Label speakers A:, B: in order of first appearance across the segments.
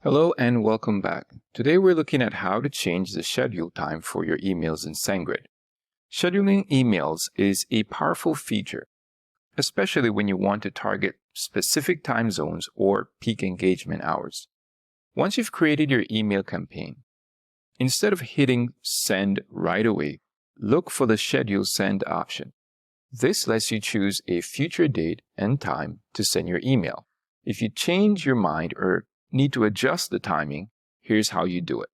A: Hello and welcome back. Today we're looking at how to change the schedule time for your emails in SendGrid. Scheduling emails is a powerful feature, especially when you want to target specific time zones or peak engagement hours. Once you've created your email campaign, instead of hitting send right away, look for the schedule send option. This lets you choose a future date and time to send your email. If you change your mind or need to adjust the timing, here's how you do it.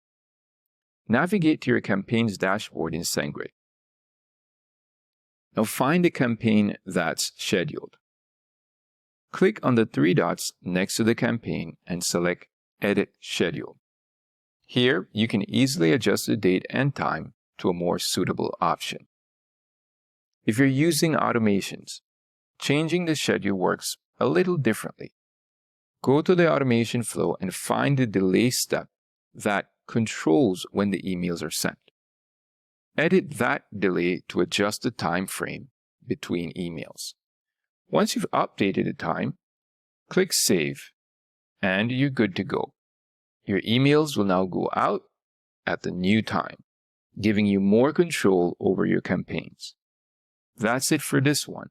A: Navigate to your campaign's dashboard in SendGrid. Now find the campaign that's scheduled. Click on the three dots next to the campaign and select Edit Schedule. Here, you can easily adjust the date and time to a more suitable option. If you're using automations, changing the schedule works a little differently. Go to the automation flow and find the delay step that controls when the emails are sent. Edit that delay to adjust the time frame between emails. Once you've updated the time, click Save, and you're good to go. Your emails will now go out at the new time, giving you more control over your campaigns. That's it for this one.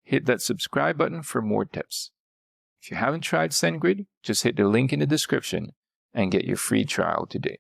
A: Hit that subscribe button for more tips. If you haven't tried SendGrid, just hit the link in the description and get your free trial today.